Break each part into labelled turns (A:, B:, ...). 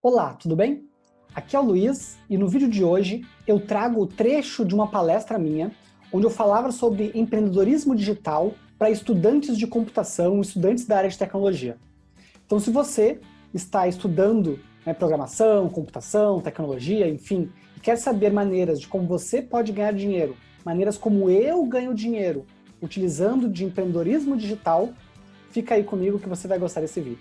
A: Olá, tudo bem? Aqui é o Luiz e no vídeo de hoje eu trago o trecho de uma palestra minha onde eu falava sobre empreendedorismo digital para estudantes de computação, estudantes da área de tecnologia. Então, se você está estudando programação, computação, tecnologia, enfim, e quer saber maneiras de como você pode ganhar dinheiro, maneiras como eu ganho dinheiro utilizando de empreendedorismo digital, fica aí comigo que você vai gostar desse vídeo.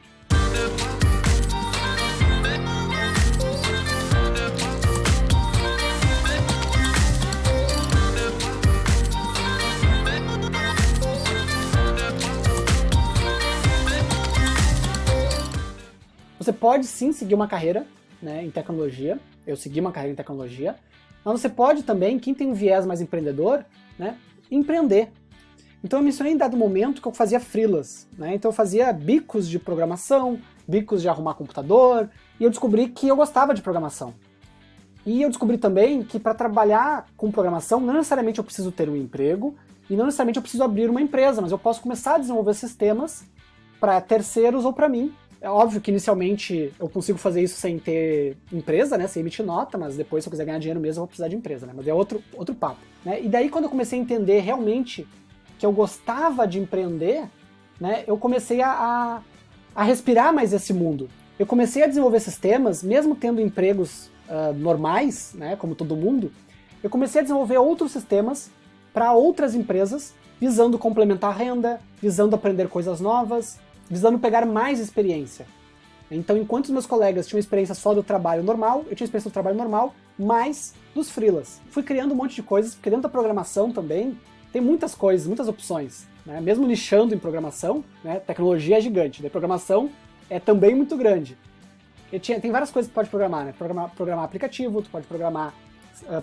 A: Você pode sim seguir uma carreira em tecnologia, eu segui uma carreira em tecnologia, mas você pode também, quem tem um viés mais empreendedor, empreender. Então eu mencionei em dado momento que eu fazia freelas, então eu fazia bicos de programação, bicos de arrumar computador, e eu descobri que eu gostava de programação. E eu descobri também que para trabalhar com programação, não necessariamente eu preciso ter um emprego, e não necessariamente eu preciso abrir uma empresa, mas eu posso começar a desenvolver sistemas para terceiros ou para mim. É óbvio que inicialmente eu consigo fazer isso sem ter empresa, sem emitir nota, mas depois se eu quiser ganhar dinheiro mesmo eu vou precisar de empresa, mas é outro papo. E daí quando eu comecei a entender realmente que eu gostava de empreender, eu comecei a respirar mais esse mundo. Eu comecei a desenvolver sistemas, mesmo tendo empregos normais, como todo mundo, eu comecei a desenvolver outros sistemas para outras empresas, visando complementar a renda, visando aprender coisas novas, visando pegar mais experiência. Então, enquanto os meus colegas tinham experiência só do trabalho normal, eu tinha experiência do trabalho normal, mais dos freelas. Fui criando um monte de coisas, porque dentro da programação também tem muitas coisas, muitas opções. Mesmo nichando em programação, tecnologia é gigante, daí programação é também muito grande. Tem várias coisas que tu pode programar, programar aplicativo, tu pode programar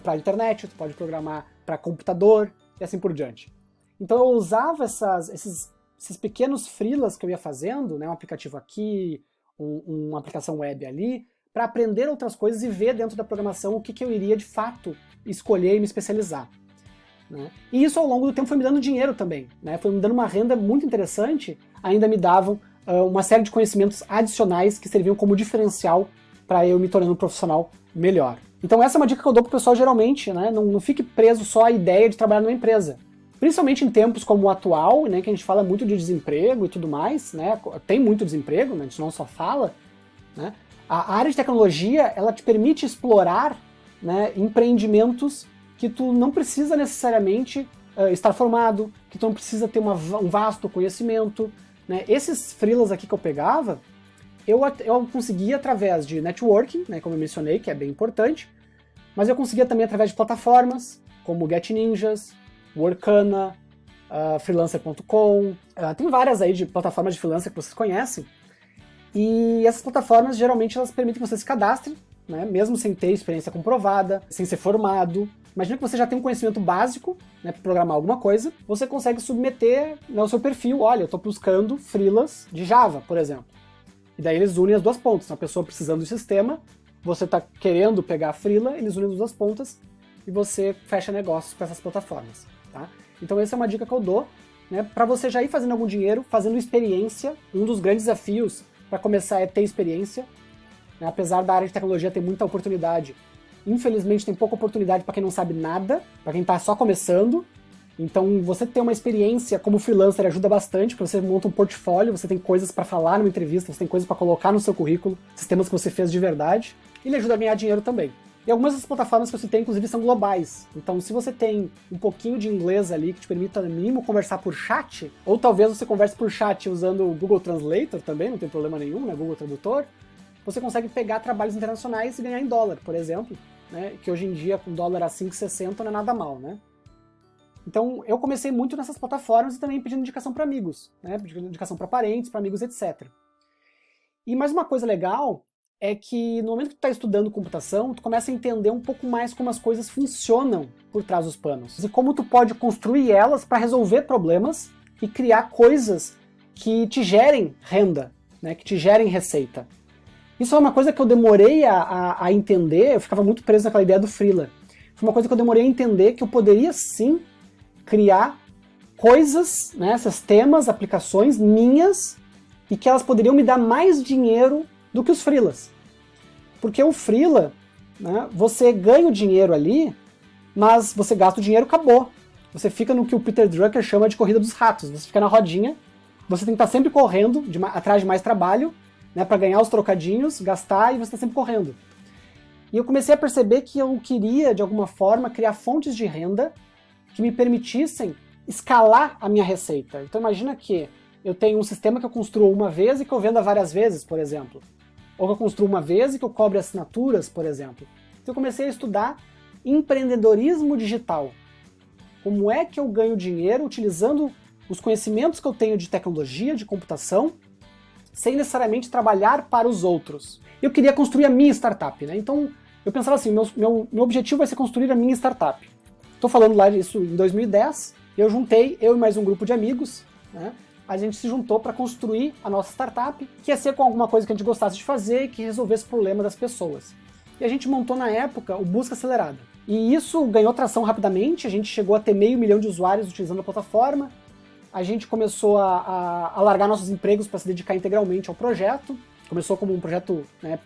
A: para internet, tu pode programar para computador e assim por diante. Então eu usava esses pequenos freelas que eu ia fazendo, um aplicativo aqui, uma aplicação web ali, para aprender outras coisas e ver dentro da programação o que eu iria de fato escolher e me especializar. E isso ao longo do tempo foi me dando dinheiro também, foi me dando uma renda muito interessante, ainda me davam uma série de conhecimentos adicionais que serviam como diferencial para eu me tornando um profissional melhor. Então essa é uma dica que eu dou pro pessoal geralmente, não fique preso só à ideia de trabalhar numa empresa. Principalmente em tempos como o atual, que a gente fala muito de desemprego e tudo mais, tem muito desemprego, a gente não só fala, a área de tecnologia, ela te permite explorar empreendimentos que tu não precisa necessariamente estar formado, que tu não precisa ter um vasto conhecimento. Esses freelas aqui que eu pegava, eu conseguia através de networking, como eu mencionei, que é bem importante, mas eu conseguia também através de plataformas, como GetNinjas, Workana, freelancer.com, tem várias aí de plataformas de freelancer que vocês conhecem, e essas plataformas geralmente elas permitem que você se cadastre, mesmo sem ter experiência comprovada, sem ser formado. Imagina que você já tem um conhecimento básico para programar alguma coisa, você consegue submeter o seu perfil, olha, eu estou buscando freelas de Java, por exemplo. E daí eles unem as duas pontas, a pessoa precisando do sistema, você está querendo pegar a freela, eles unem as duas pontas e você fecha negócios para essas plataformas. Tá? Então essa é uma dica que eu dou, para você já ir fazendo algum dinheiro, fazendo experiência. Um dos grandes desafios para começar é ter experiência, apesar da área de tecnologia ter muita oportunidade. Infelizmente tem pouca oportunidade para quem não sabe nada, para quem está só começando. Então você ter uma experiência como freelancer ajuda bastante, porque você monta um portfólio, você tem coisas para falar numa entrevista, você tem coisas para colocar no seu currículo, sistemas que você fez de verdade, e ele ajuda a ganhar dinheiro também. E algumas das plataformas que você tem, inclusive, são globais. Então, se você tem um pouquinho de inglês ali que te permita, no mínimo, conversar por chat, ou talvez você converse por chat usando o Google Translator também, não tem problema nenhum, Google Tradutor, você consegue pegar trabalhos internacionais e ganhar em dólar, por exemplo, que hoje em dia, com dólar a 5,60 não é nada mal, Então, eu comecei muito nessas plataformas e também pedindo indicação para amigos, pedindo indicação para parentes, para amigos, etc. E mais uma coisa legal é que no momento que tu está estudando computação, tu começa a entender um pouco mais como as coisas funcionam por trás dos panos. E como tu pode construir elas para resolver problemas e criar coisas que te gerem renda, que te gerem receita. Isso é uma coisa que eu demorei a entender, eu ficava muito preso naquela ideia do freela. Foi uma coisa que eu demorei a entender que eu poderia sim criar coisas, sistemas, aplicações minhas, e que elas poderiam me dar mais dinheiro do que os freelas. Porque o freela, né, você ganha o dinheiro ali, mas você gasta o dinheiro, acabou. Você fica no que o Peter Drucker chama de corrida dos ratos. Você fica na rodinha, você tem que estar sempre correndo, atrás de mais trabalho, né, para ganhar os trocadinhos, gastar, e você está sempre correndo. E eu comecei a perceber que eu queria, de alguma forma, criar fontes de renda que me permitissem escalar a minha receita. Então imagina que eu tenho um sistema que eu construo uma vez e que eu venda várias vezes, por exemplo. Ou que eu construo uma vez e que eu cobre assinaturas, por exemplo. Então eu comecei a estudar empreendedorismo digital. Como é que eu ganho dinheiro utilizando os conhecimentos que eu tenho de tecnologia, de computação, sem necessariamente trabalhar para os outros. Eu queria construir a minha startup, né? Então eu pensava assim, meu objetivo vai ser construir a minha startup. Estou falando lá disso em 2010, eu e mais um grupo de amigos, né? A gente se juntou para construir a nossa startup, que ia ser com alguma coisa que a gente gostasse de fazer e que resolvesse o problema das pessoas. E a gente montou na época o Busca Acelerada. E isso ganhou tração rapidamente, a gente chegou a ter 500 mil de usuários utilizando a plataforma, a gente começou a largar nossos empregos para se dedicar integralmente ao projeto, começou como um projeto, né,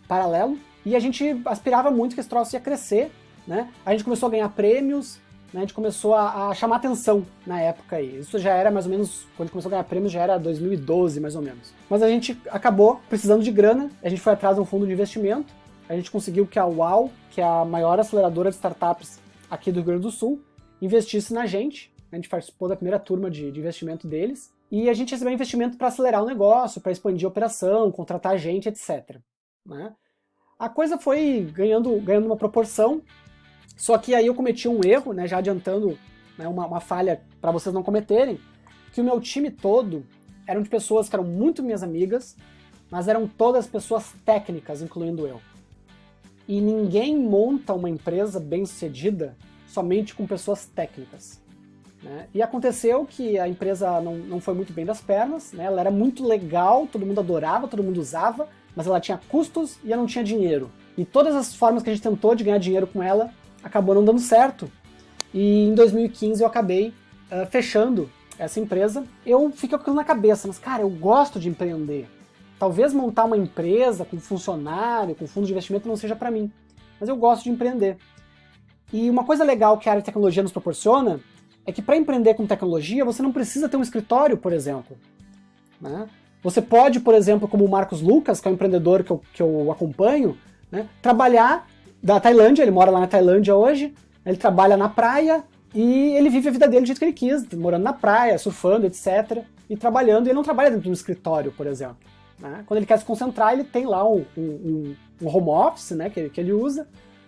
A: paralelo, e a gente aspirava muito que esse troço ia crescer, né? A gente começou a ganhar prêmios, né? A gente começou a chamar atenção na época aí. Isso já era mais ou menos, quando a gente começou a ganhar prêmios, já era 2012 mais ou menos. Mas a gente acabou precisando de grana, a gente foi atrás de um fundo de investimento, a gente conseguiu que a UAU, que é a maior aceleradora de startups aqui do Rio Grande do Sul, investisse na gente. A gente participou da primeira turma de investimento deles, e a gente recebeu investimento para acelerar o negócio, para expandir a operação, contratar gente, etc. Né? A coisa foi ganhando uma proporção, só que aí eu cometi um erro, né, já adiantando, né, uma falha para vocês não cometerem, que o meu time todo eram de pessoas que eram muito minhas amigas, mas eram todas pessoas técnicas, incluindo eu. E ninguém monta uma empresa bem-sucedida somente com pessoas técnicas. Né? E aconteceu que a empresa não foi muito bem das pernas, né? Ela era muito legal, todo mundo adorava, todo mundo usava, mas ela tinha custos e ela não tinha dinheiro. E todas as formas que a gente tentou de ganhar dinheiro com ela, acabou não dando certo. E em 2015 eu acabei fechando essa empresa. Eu fiquei com aquilo na cabeça, mas cara, eu gosto de empreender. Talvez montar uma empresa com funcionário, com fundo de investimento não seja para mim, mas eu gosto de empreender. E uma coisa legal que a área de tecnologia nos proporciona é que para empreender com tecnologia você não precisa ter um escritório, por exemplo. Né? Você pode, por exemplo, como o Marcos Lucas, que é um empreendedor que eu acompanho, né, trabalhar da Tailândia, ele mora lá na Tailândia hoje, ele trabalha na praia e ele vive a vida dele do jeito que ele quis, morando na praia, surfando, etc. E trabalhando, e ele não trabalha dentro de um escritório, por exemplo. Né? Quando ele quer se concentrar, ele tem lá um home office, né, que ele usa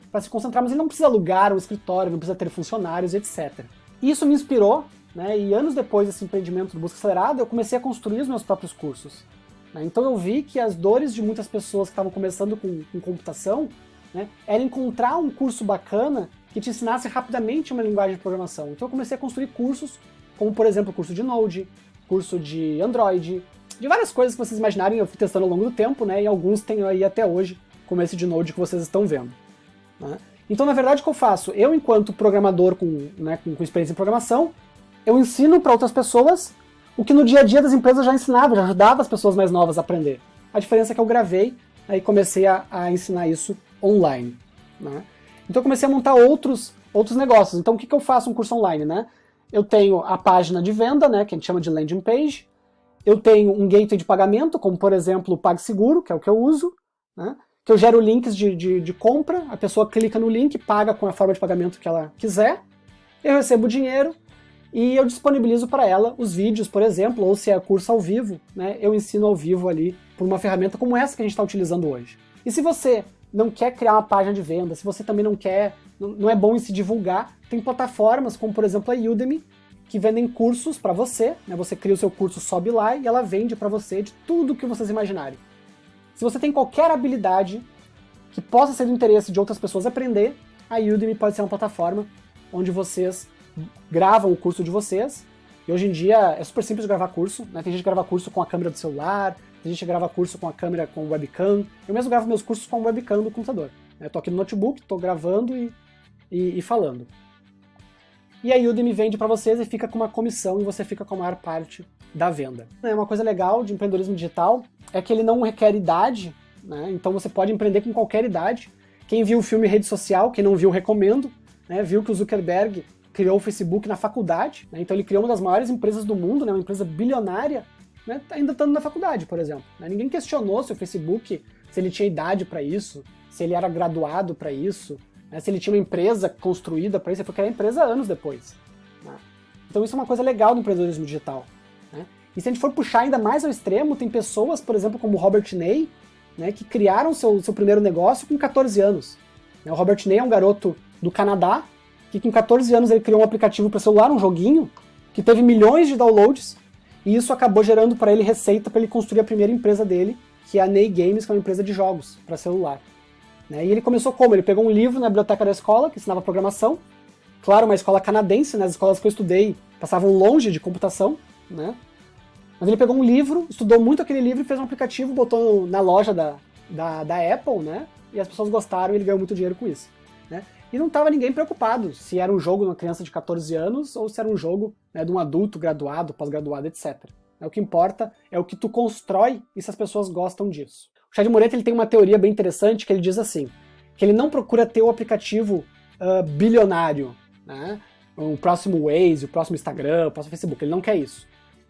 A: para se concentrar, mas ele não precisa alugar um escritório, não precisa ter funcionários, etc. Isso me inspirou, né, e anos depois desse empreendimento do Busca Acelerada, eu comecei a construir os meus próprios cursos. Né? Então eu vi que as dores de muitas pessoas que estavam começando com computação, né, era encontrar um curso bacana que te ensinasse rapidamente uma linguagem de programação. Então eu comecei a construir cursos, como por exemplo o curso de Node, curso de Android, de várias coisas que vocês imaginarem, eu fui testando ao longo do tempo, né, e alguns tenho aí até hoje, como esse de Node que vocês estão vendo. Né? Então, na verdade, o que eu faço? Eu, enquanto programador com experiência em programação, eu ensino para outras pessoas o que no dia a dia das empresas já ensinava, já ajudava as pessoas mais novas a aprender. A diferença é que eu gravei, né, e comecei a ensinar isso online. Né? Então eu comecei a montar outros negócios. Então o que eu faço um curso online? Né? Eu tenho a página de venda, né, que a gente chama de landing page. Eu tenho um gateway de pagamento, como por exemplo o PagSeguro, que é o que eu uso, né? Que eu gero links de compra, a pessoa clica no link, paga com a forma de pagamento que ela quiser, eu recebo o dinheiro e eu disponibilizo para ela os vídeos, por exemplo, ou se é curso ao vivo, né, eu ensino ao vivo ali por uma ferramenta como essa que a gente está utilizando hoje. E se você não quer criar uma página de venda, se você também não é bom em se divulgar, tem plataformas como por exemplo a Udemy, que vendem cursos para você, né, você cria o seu curso, sobe lá e ela vende para você de tudo que vocês imaginarem. Se você tem qualquer habilidade que possa ser do interesse de outras pessoas aprender, a Udemy pode ser uma plataforma onde vocês gravam o curso de vocês. E hoje em dia é super simples de gravar curso, né? Tem gente que grava curso com a câmera do celular, tem gente que grava curso com a câmera com webcam. Eu mesmo gravo meus cursos com o webcam do computador. Eu tô aqui no notebook, tô gravando e falando. E a Udemy vende para vocês e fica com uma comissão e você fica com a maior parte da venda. Uma coisa legal de empreendedorismo digital é que ele não requer idade, né? Então você pode empreender com qualquer idade. Quem viu o filme Rede Social, quem não viu, recomendo, né? Viu que o Zuckerberg criou o Facebook na faculdade, né? Então ele criou uma das maiores empresas do mundo, né? Uma empresa bilionária, né? Ainda estando na faculdade, por exemplo. Né? Ninguém questionou se o Facebook, se ele tinha idade para isso, se ele era graduado para isso, né? Se ele tinha uma empresa construída para isso, ele foi criar a empresa anos depois. Né? Então isso é uma coisa legal do empreendedorismo digital. Né? E se a gente for puxar ainda mais ao extremo, tem pessoas, por exemplo, como o Robert Ney, né, que criaram seu primeiro negócio com 14 anos. O Robert Ney é um garoto do Canadá, que com 14 anos ele criou um aplicativo para celular, um joguinho, que teve milhões de downloads, e isso acabou gerando para ele receita para ele construir a primeira empresa dele, que é a Ney Games, que é uma empresa de jogos para celular. Né? E ele começou como? Ele pegou um livro na biblioteca da escola, que ensinava programação, claro, uma escola canadense, né, as escolas que eu estudei passavam longe de computação, né? Mas ele pegou um livro, estudou muito aquele livro e fez um aplicativo, botou na loja da Apple, né? E as pessoas gostaram e ele ganhou muito dinheiro com isso. Né? E não estava ninguém preocupado se era um jogo de uma criança de 14 anos ou se era um jogo, né, de um adulto graduado, pós-graduado, etc. O que importa é o que tu constrói e se as pessoas gostam disso. O Chad Moretti ele tem uma teoria bem interessante que ele diz assim, que ele não procura ter o aplicativo bilionário, né? O próximo Waze, o próximo Instagram, o próximo Facebook, ele não quer isso.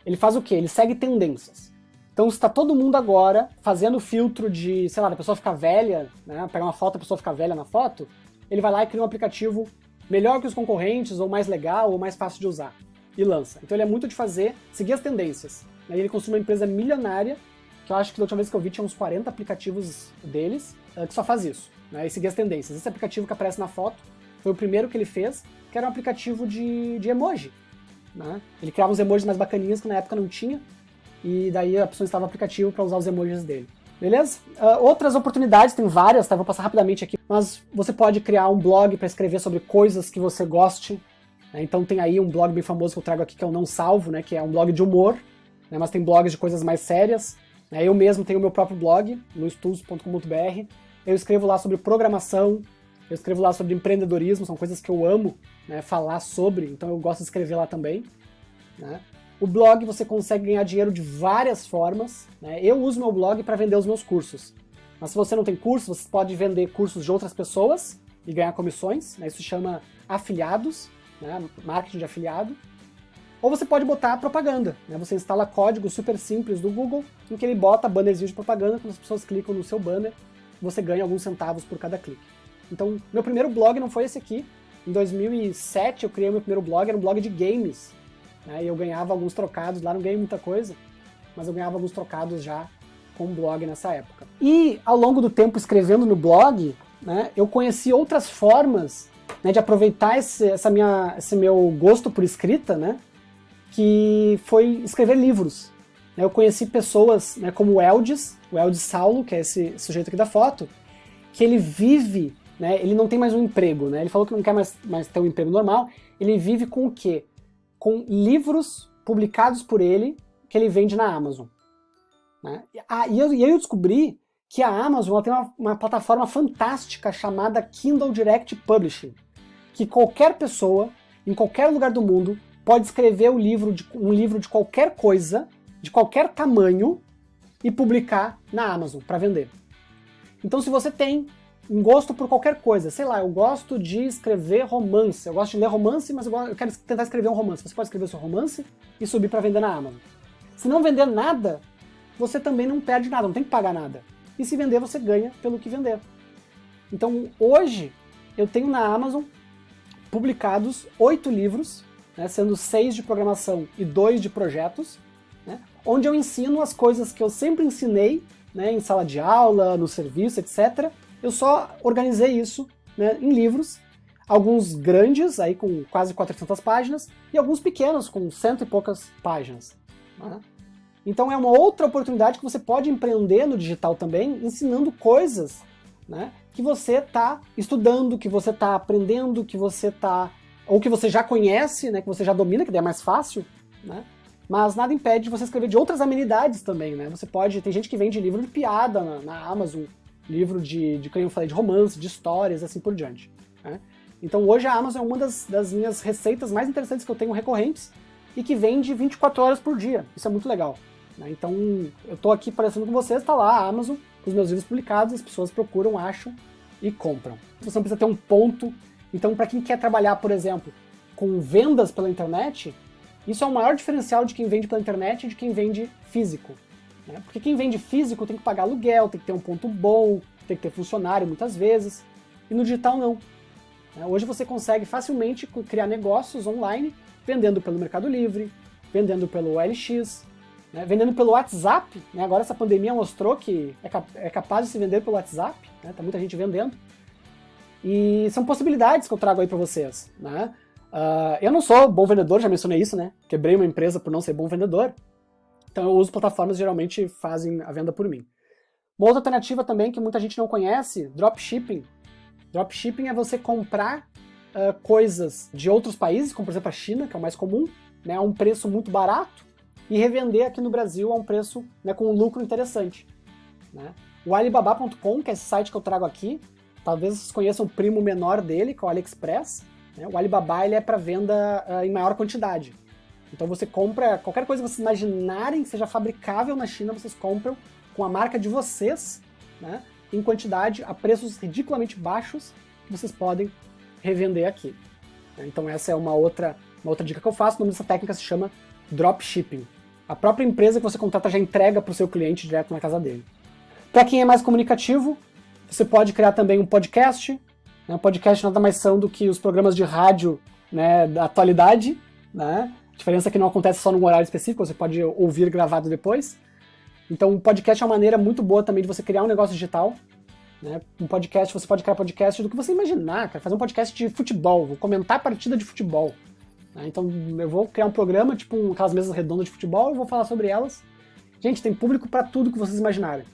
A: Ele faz o quê? Ele segue tendências. Então, se está todo mundo agora fazendo filtro de, sei lá, da pessoa ficar velha, né, pegar uma foto, a pessoa ficar velha na foto, ele vai lá e cria um aplicativo melhor que os concorrentes, ou mais legal, ou mais fácil de usar, e lança. Então ele é muito de seguir as tendências. Ele construiu uma empresa milionária, que eu acho que da última vez que eu vi tinha uns 40 aplicativos deles, que só faz isso, né, e seguir as tendências. Esse aplicativo que aparece na foto foi o primeiro que ele fez, que era um aplicativo de emoji. Né? Ele criava uns emojis mais bacaninhas que na época não tinha, e daí a pessoa instalava o aplicativo para usar os emojis dele. Beleza? Outras oportunidades, tem várias, tá? Vou passar rapidamente aqui, mas você pode criar um blog para escrever sobre coisas que você goste. Né? Então tem aí um blog bem famoso que eu trago aqui, que é o Não Salvo, né? Que é um blog de humor, né? Mas tem blogs de coisas mais sérias. Né? Eu mesmo tenho o meu próprio blog, luistools.com.br. Eu escrevo lá sobre programação, eu escrevo lá sobre empreendedorismo, são coisas que eu amo, né, falar sobre, então eu gosto de escrever lá também. Né? O blog você consegue ganhar dinheiro de várias formas. Né? Eu uso meu blog para vender os meus cursos. Mas se você não tem curso, você pode vender cursos de outras pessoas e ganhar comissões. Né? Isso se chama afiliados, né? Marketing de afiliado. Ou você pode botar propaganda. Né? Você instala código super simples do Google, em que ele bota bannerzinho de propaganda, quando as pessoas clicam no seu banner, você ganha alguns centavos por cada clique. Então, meu primeiro blog não foi esse aqui. Em 2007 eu criei meu primeiro blog, era um blog de games. Né? E eu ganhava alguns trocados, lá não ganhei muita coisa, mas eu ganhava alguns trocados já com o blog nessa época. E ao longo do tempo escrevendo no blog, né, eu conheci outras formas, né, de aproveitar esse meu gosto por escrita, né, que foi escrever livros. Eu conheci pessoas, né, como o Eldis Saulo, que é esse sujeito aqui da foto, que ele vive... Né, ele não tem mais um emprego, né? Ele falou que não quer mais ter um emprego normal. Ele vive com o quê? Com livros publicados por ele que ele vende na Amazon. Né? E aí eu descobri que a Amazon ela tem uma plataforma fantástica chamada Kindle Direct Publishing, que qualquer pessoa, em qualquer lugar do mundo, pode escrever um livro de qualquer coisa, de qualquer tamanho, e publicar na Amazon para vender. Então se você tem um gosto por qualquer coisa, sei lá, eu gosto de escrever romance, eu gosto de ler romance, mas eu quero tentar escrever um romance. Você pode escrever o seu romance e subir para vender na Amazon. Se não vender nada, você também não perde nada, não tem que pagar nada. E se vender, você ganha pelo que vender. Então, hoje, eu tenho na Amazon publicados 8 livros, né, sendo 6 de programação e 2 de projetos, né, onde eu ensino as coisas que eu sempre ensinei, né, em sala de aula, no serviço, etc., eu só organizei isso, né, em livros, alguns grandes, aí com quase 400 páginas, e alguns pequenos, com 100 e poucas páginas. Né? Então é uma outra oportunidade que você pode empreender no digital também, ensinando coisas, né, que você está estudando, que você está aprendendo, ou que você já conhece, né, que você já domina, que daí é mais fácil, né? Mas nada impede de você escrever de outras amenidades também. Né? Você pode, tem gente que vende livro de piada na Amazon, livro como eu falei, de romance, de histórias, assim por diante. Né? Então hoje a Amazon é uma das minhas receitas mais interessantes que eu tenho recorrentes e que vende 24 horas por dia. Isso é muito legal. Né? Então eu tô aqui parecendo com vocês, tá lá a Amazon, os meus livros publicados, as pessoas procuram, acham e compram. Você não precisa ter um ponto. Então, para quem quer trabalhar, por exemplo, com vendas pela internet, isso é o maior diferencial de quem vende pela internet e de quem vende físico. Né? Porque quem vende físico tem que pagar aluguel, tem que ter um ponto bom, tem que ter funcionário muitas vezes, e no digital não. Hoje você consegue facilmente criar negócios online, vendendo pelo Mercado Livre, vendendo pelo OLX, né? Vendendo pelo WhatsApp. Né? Agora essa pandemia mostrou que é capaz de se vender pelo WhatsApp, né? Tá muita gente vendendo. E são possibilidades que eu trago aí para vocês. Né? Eu não sou bom vendedor, já mencionei isso, né? Quebrei uma empresa por não ser bom vendedor. Então eu uso plataformas que geralmente fazem a venda por mim. Uma outra alternativa também que muita gente não conhece, dropshipping. Dropshipping é você comprar coisas de outros países, como por exemplo a China, que é o mais comum, né, a um preço muito barato, e revender aqui no Brasil a um preço, né, com um lucro interessante. Né? O Alibaba.com, que é esse site que eu trago aqui, talvez vocês conheçam o primo menor dele, que é o AliExpress. Né? O Alibaba ele é para venda em maior quantidade. Então você compra qualquer coisa que vocês imaginarem que seja fabricável na China, vocês compram com a marca de vocês, né, em quantidade, a preços ridiculamente baixos, que vocês podem revender aqui. Então essa é uma outra dica que eu faço. O nome dessa técnica se chama dropshipping. A própria empresa que você contrata já entrega para o seu cliente direto na casa dele. Para quem é mais comunicativo, você pode criar também um podcast. Um podcast nada mais são do que os programas de rádio, né, da atualidade. Né? A diferença é que não acontece só num horário específico, você pode ouvir gravado depois. Então o podcast é uma maneira muito boa também de você criar um negócio digital. Né? Um podcast, você pode criar podcast do que você imaginar, cara. Fazer um podcast de futebol, vou comentar a partida de futebol. Né? Então eu vou criar um programa, tipo aquelas mesas redondas de futebol, e vou falar sobre elas. Gente, tem público para tudo que vocês imaginarem.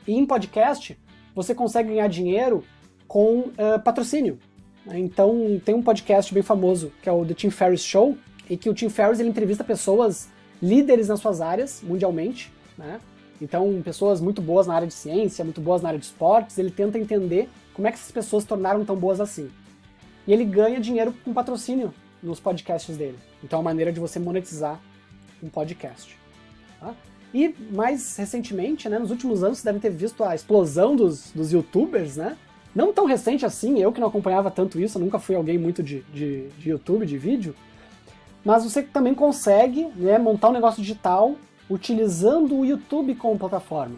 A: E em podcast, você consegue ganhar dinheiro com patrocínio. Né? Então tem um podcast bem famoso, que é o The Tim Ferriss Show, e que o Tim Ferriss ele entrevista pessoas líderes nas suas áreas, mundialmente. Né? Então, pessoas muito boas na área de ciência, muito boas na área de esportes, ele tenta entender como é que essas pessoas se tornaram tão boas assim. E ele ganha dinheiro com patrocínio nos podcasts dele. Então é uma maneira de você monetizar um podcast. Tá? E mais recentemente, né, nos últimos anos, você deve ter visto a explosão dos youtubers, né? Não tão recente assim, eu que não acompanhava tanto isso, eu nunca fui alguém muito de YouTube, de vídeo, mas você também consegue, né, montar um negócio digital utilizando o YouTube como plataforma.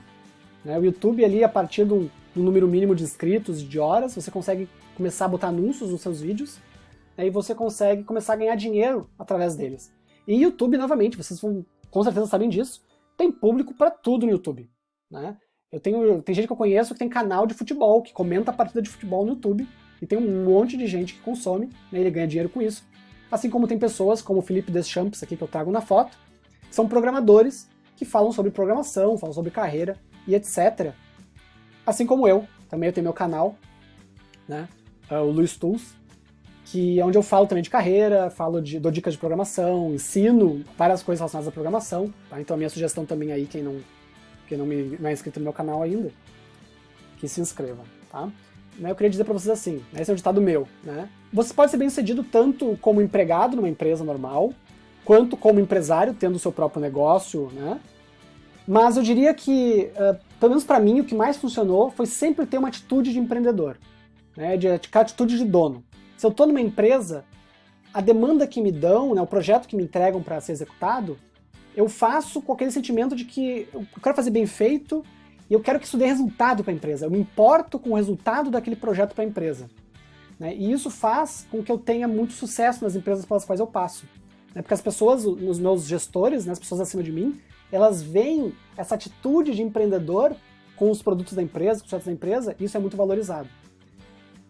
A: Né? O YouTube ali, a partir de um número mínimo de inscritos, de horas, você consegue começar a botar anúncios nos seus vídeos, né? E você consegue começar a ganhar dinheiro através deles. E YouTube, novamente, vocês com certeza sabem disso, tem público para tudo no YouTube. Né? Tem gente que eu conheço que tem canal de futebol, que comenta a partida de futebol no YouTube, e tem um monte de gente que consome, né? Ele ganha dinheiro com isso. Assim como tem pessoas como o Felipe Deschamps, aqui que eu trago na foto, são programadores que falam sobre programação, falam sobre carreira e etc. Assim como eu também tenho meu canal, né, o Luiz Tools, que é onde eu falo também de carreira, dou dicas de programação, ensino várias coisas relacionadas à programação. Tá? Então a minha sugestão também aí, quem não é inscrito no meu canal ainda, que se inscreva. Tá? Eu queria dizer para vocês assim, esse é um ditado meu, né? Você pode ser bem sucedido tanto como empregado numa empresa normal, quanto como empresário, tendo o seu próprio negócio, né? Mas eu diria que, pelo menos para mim, o que mais funcionou foi sempre ter uma atitude de empreendedor, né? De atitude de dono. Se eu estou numa empresa, a demanda que me dão, né, o projeto que me entregam para ser executado, eu faço com aquele sentimento de que eu quero fazer bem feito e eu quero que isso dê resultado para a empresa. Eu me importo com o resultado daquele projeto para a empresa. Né? E isso faz com que eu tenha muito sucesso nas empresas pelas quais eu passo. Porque as pessoas, os meus gestores, né, as pessoas acima de mim, elas veem essa atitude de empreendedor com os produtos da empresa, com os projetos da empresa, e isso é muito valorizado.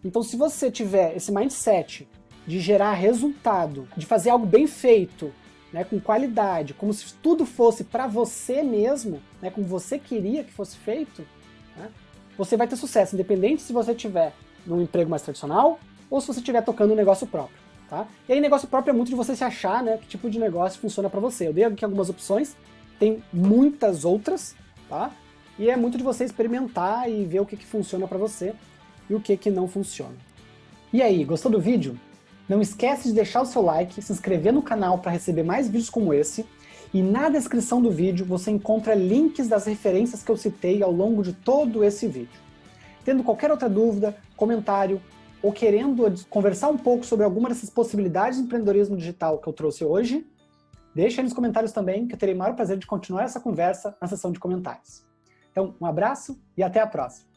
A: Então, se você tiver esse mindset de gerar resultado, de fazer algo bem feito, né, com qualidade, como se tudo fosse para você mesmo, né, como você queria que fosse feito, né, você vai ter sucesso, independente se você estiver num emprego mais tradicional ou se você estiver tocando um negócio próprio. Tá? E aí negócio próprio é muito de você se achar, né, que tipo de negócio funciona para você. Eu dei aqui algumas opções, tem muitas outras, tá? E é muito de você experimentar e ver o que funciona para você e o que não funciona. E aí, gostou do vídeo? Não esquece de deixar o seu like, se inscrever no canal para receber mais vídeos como esse E na descrição do vídeo você encontra links das referências que eu citei ao longo de todo esse vídeo. Tendo qualquer outra dúvida, comentário, ou querendo conversar um pouco sobre alguma dessas possibilidades de empreendedorismo digital que eu trouxe hoje, deixa aí nos comentários também, que eu terei o maior prazer de continuar essa conversa na seção de comentários. Então, um abraço e até a próxima!